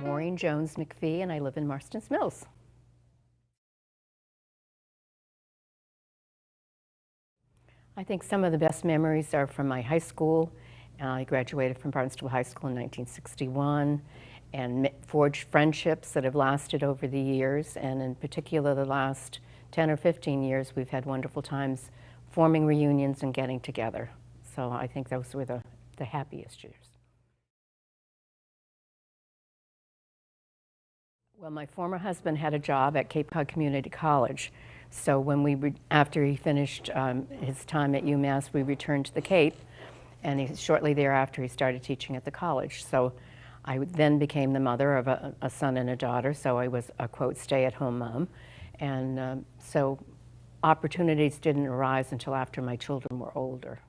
Maureen Jones McPhee, and I live in Marston's Mills. I think some of the best memories are from my high school. I graduated from Barnstable High School in 1961 and forged friendships that have lasted over the years. And in particular, the last 10 or 15 years, we've had wonderful times forming reunions and getting together. So I think those were the happiest years. Well, my former husband had a job at Cape Cod Community College. So when after he finished his time at UMass, we returned to the Cape, and shortly thereafter he started teaching at the college. So I then became the mother of a son and a daughter, so I was a, quote, stay-at-home mom. And so opportunities didn't arise until after my children were older.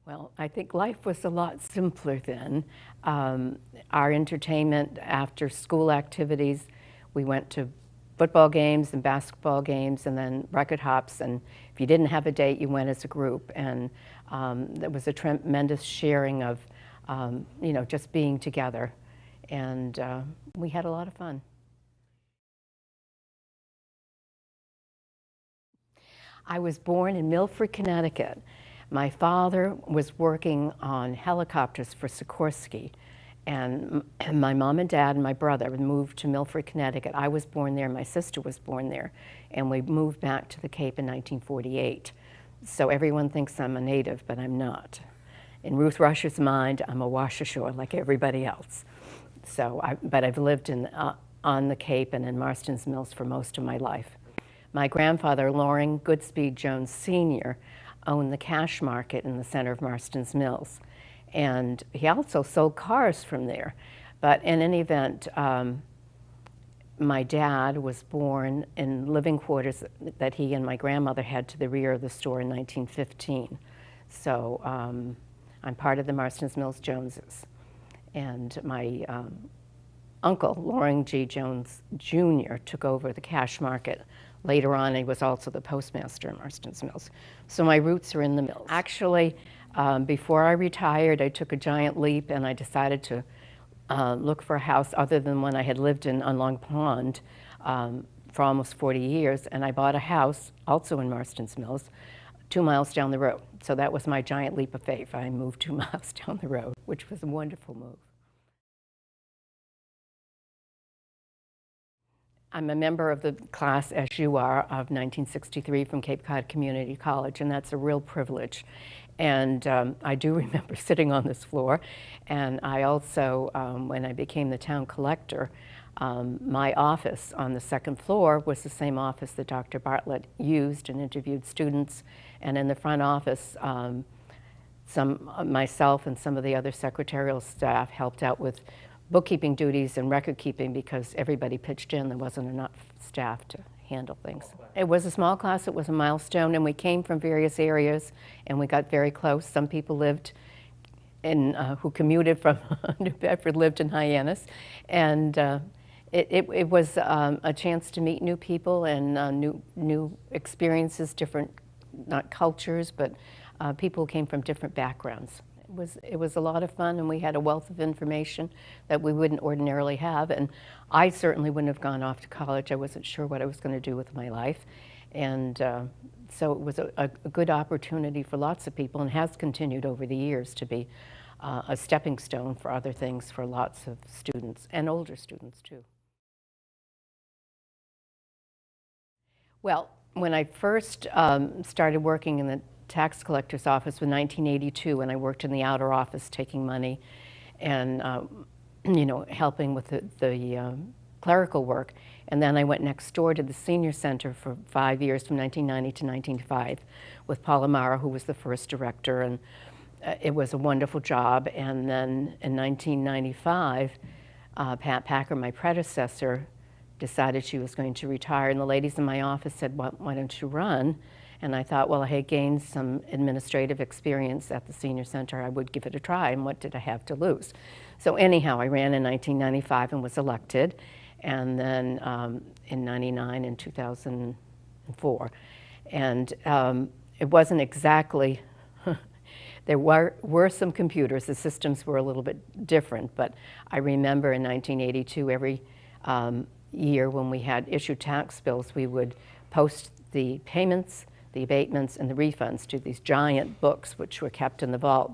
Well, I think life was a lot simpler then. Our entertainment after school activities, we went to football games and basketball games and then record hops, and if you didn't have a date, you went as a group. And there was a tremendous sharing of, just being together. And we had a lot of fun. I was born in Milford, Connecticut. My father was working on helicopters for Sikorsky, and my mom and dad and my brother moved to Milford, Connecticut. I was born there, my sister was born there, and we moved back to the Cape in 1948. So everyone thinks I'm a native, but I'm not. In Ruth Rush's mind, I'm a Washashore like everybody else. But I've lived on the Cape and in Marston's Mills for most of my life. My grandfather, Loring Goodspeed Jones Sr., owned the cash market in the center of Marston's Mills. And he also sold cars from there. But in any event, my dad was born in living quarters that he and my grandmother had to the rear of the store in 1915. So I'm part of the Marston's Mills Joneses. And my uncle, Loring G. Jones Jr., took over the cash market. Later on, he was also the postmaster in Marston's Mills. So my roots are in the mills. Actually, before I retired, I took a giant leap and I decided to look for a house other than one I had lived in on Long Pond for almost 40 years. And I bought a house, also in Marston's Mills, 2 miles down the road. So that was my giant leap of faith. I moved 2 miles down the road, which was a wonderful move. I'm a member of the class, as you are, of 1963 from Cape Cod Community College, and that's a real privilege. And I do remember sitting on this floor, and I also, when I became the town collector, my office on the second floor was the same office that Dr. Bartlett used and interviewed students, and in the front office, myself and some of the other secretarial staff helped out with bookkeeping duties and record keeping because everybody pitched in. There wasn't enough staff to handle things. It was a small class, it was a milestone, and we came from various areas and we got very close. Some people lived in, who commuted from New Bedford lived in Hyannis, and it was a chance to meet new people and new experiences, different, not cultures, but people came from different backgrounds. It was a lot of fun, and we had a wealth of information that we wouldn't ordinarily have. And I certainly wouldn't have gone off to college. I wasn't sure what I was going to do with my life. And so it was a good opportunity for lots of people, and has continued over the years to be a stepping stone for other things for lots of students, and older students too. Well, when I first started working in the tax collector's office in 1982, and I worked in the outer office taking money and helping with the clerical work. And then I went next door to the senior center for 5 years, from 1990 to 1995, with Paul Amara, who was the first director, and it was a wonderful job. And then in 1995, Pat Packer, my predecessor, decided she was going to retire, and the ladies in my office said, why don't you run? And I thought, well, I had gained some administrative experience at the senior center. I would give it a try, and what did I have to lose? So anyhow, I ran in 1995 and was elected, and then in 99 and 2004. And it wasn't exactly, there were some computers. The systems were a little bit different, but I remember in 1982, every year when we had issued tax bills, we would post the payments, the abatements, and the refunds to these giant books, which were kept in the vault.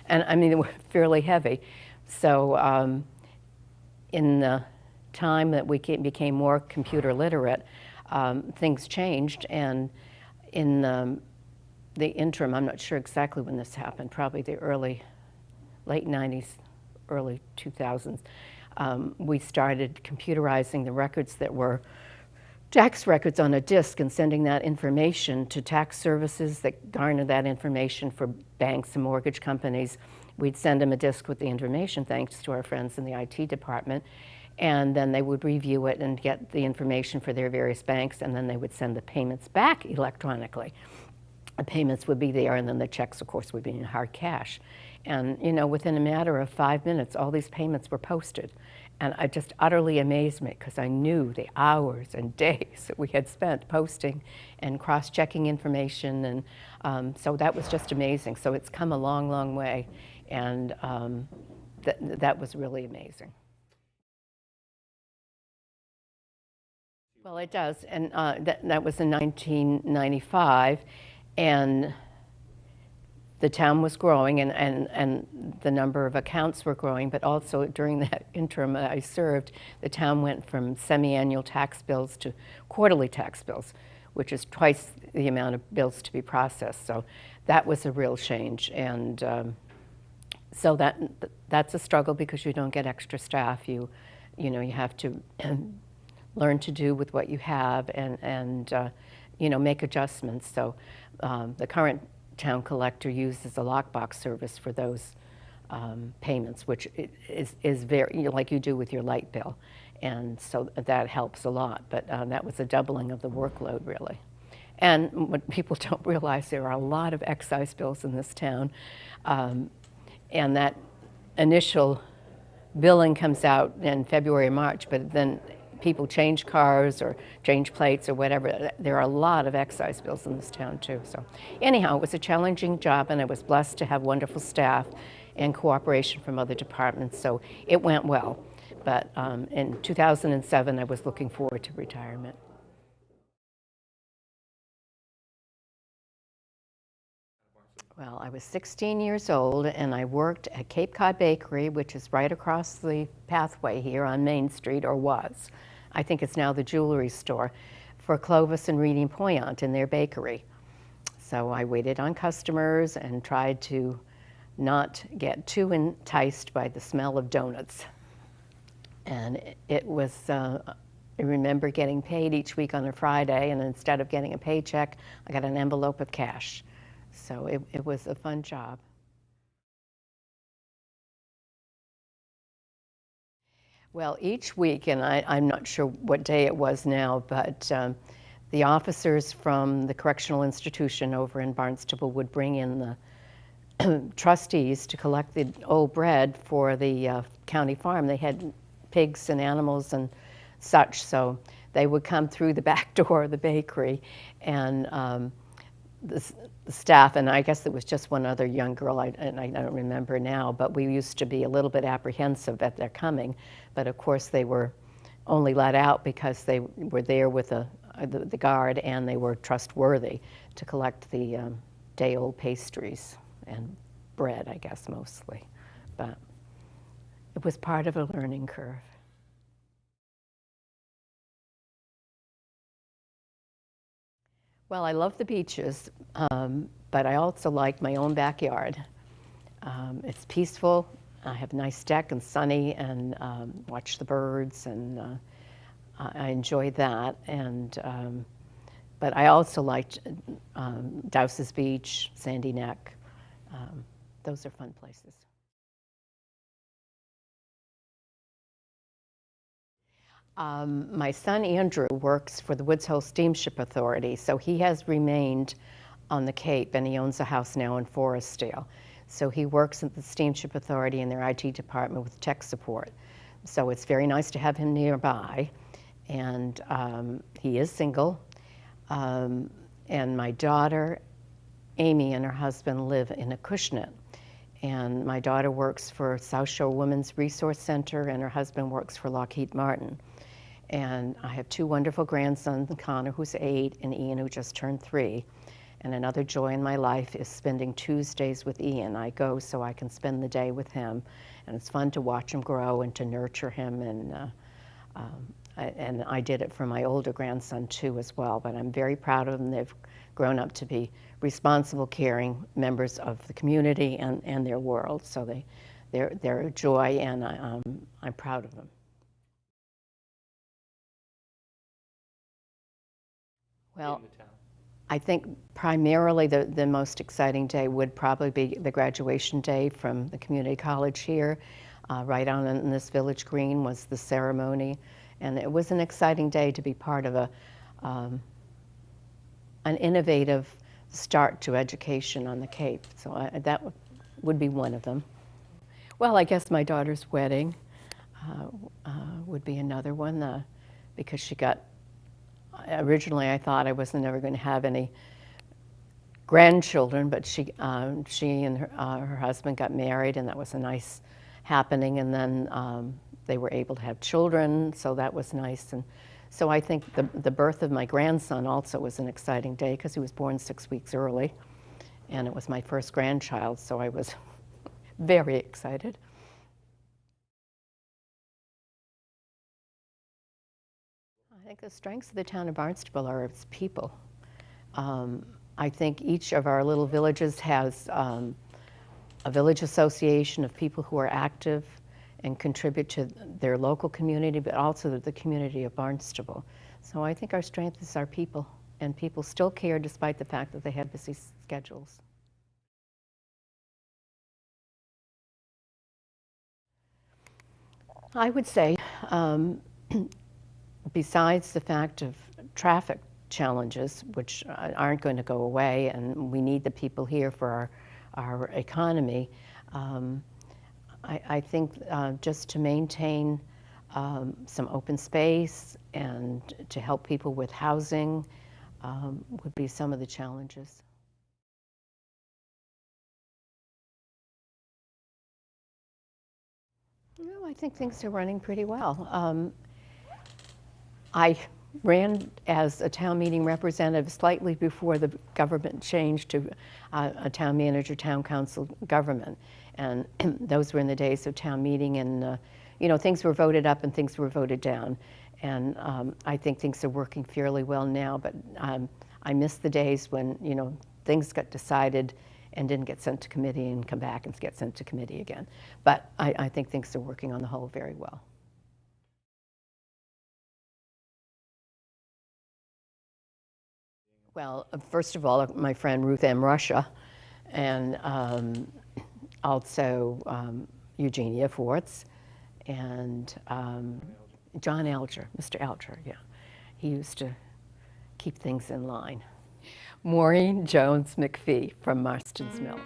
And I mean, they were fairly heavy. So in the time that we became more computer literate, things changed. And in the interim, I'm not sure exactly when this happened, probably the late 90s, early 2000s, we started computerizing the records that were tax records on a disk and sending that information to tax services that garner that information for banks and mortgage companies. We'd send them a disk with the information, thanks to our friends in the IT department, and then they would review it and get the information for their various banks, and then they would send the payments back electronically. The payments would be there, and then the checks, of course, would be in hard cash. And, you know, within a matter of 5 minutes, all these payments were posted. And it just utterly amazed me, because I knew the hours and days that we had spent posting and cross-checking information. And so that was just amazing. So it's come a long, long way. And that was really amazing. Well, it does. And that was in 1995. And the town was growing, and the number of accounts were growing, but also during that interim I served, the town went from semi-annual tax bills to quarterly tax bills, which is twice the amount of bills to be processed. So that was a real change. And so that's a struggle, because you don't get extra staff. You know, you have to learn to do with what you have, and you know, make adjustments. So the current town collector uses a lockbox service for those payments, which is very, you know, like you do with your light bill. And so that helps a lot, but that was a doubling of the workload, really. And what people don't realize, there are a lot of excise bills in this town, and that initial billing comes out in February or March, but then people change cars or change plates or whatever. There are a lot of excise bills in this town too. So anyhow, it was a challenging job, and I was blessed to have wonderful staff and cooperation from other departments, so it went well. But in 2007, I was looking forward to retirement. Well, I was 16 years old, and I worked at Cape Cod Bakery, which is right across the pathway here on Main Street, or was. I think it's now the jewelry store, for Clovis and Reading Poyant in their bakery. So I waited on customers and tried to not get too enticed by the smell of donuts. And it was, I remember getting paid each week on a Friday, and instead of getting a paycheck, I got an envelope with cash. So it was a fun job. Well, each week, and I'm not sure what day it was now, but the officers from the correctional institution over in Barnstable would bring in the trustees to collect the old bread for the county farm. They had pigs and animals and such, so they would come through the back door of the bakery, and the staff, and I guess there was just one other young girl, and I don't remember now, but we used to be a little bit apprehensive at their coming. But of course they were only let out because they were there with the guard, and they were trustworthy to collect the day-old pastries and bread, I guess, mostly. But it was part of a learning curve. Well, I love the beaches, but I also like my own backyard. It's peaceful. I have a nice deck and sunny, and watch the birds, and I enjoy that. And but I also liked Dowses Beach, Sandy Neck. Those are fun places. My son Andrew works for the Woods Hole Steamship Authority, so he has remained on the Cape, and he owns a house now in Forestdale. So he works at the Steamship Authority in their IT department with tech support. So it's very nice to have him nearby. And he is single. And my daughter, Amy, and her husband live in Acushnet. And my daughter works for South Shore Women's Resource Center, and her husband works for Lockheed Martin. And I have two wonderful grandsons, Connor, who's 8, and Ian, who just turned 3. And another joy in my life is spending Tuesdays with Ian. I go so I can spend the day with him, and it's fun to watch him grow and to nurture him. And I did it for my older grandson too as well, but I'm very proud of them. They've grown up to be responsible, caring members of the community and their world. So they're a joy, and I'm proud of them. Well, I think primarily the most exciting day would probably be the graduation day from the community college here. Right on in this village green was the ceremony, and it was an exciting day to be part of an innovative start to education on the Cape. So that would be one of them. Well, I guess my daughter's wedding would be another one because she got. Originally, I thought I wasn't ever going to have any grandchildren, but she and her husband got married, and that was a nice happening. And then they were able to have children, so that was nice. And so I think the birth of my grandson also was an exciting day because he was born 6 weeks early, and it was my first grandchild, so I was very excited. I think the strengths of the town of Barnstable are its people. I think each of our little villages has a village association of people who are active and contribute to their local community, but also the community of Barnstable. So I think our strength is our people, and people still care despite the fact that they have busy schedules. I would say, besides the fact of traffic challenges, which aren't going to go away, and we need the people here for our economy, I think just to maintain some open space and to help people with housing would be some of the challenges. No, I think things are running pretty well. I ran as a town meeting representative slightly before the government changed to a town manager, town council government. And those were in the days of town meeting, and things were voted up and things were voted down. And I think things are working fairly well now, but I miss the days when, things got decided and didn't get sent to committee and come back and get sent to committee again. But I think things are working on the whole very well. Well, first of all, my friend Ruth M. Russia, and also Eugenia Forts, and John Alger, Mr. Alger, yeah. He used to keep things in line. Maureen Jones McPhee from Marston's Mills.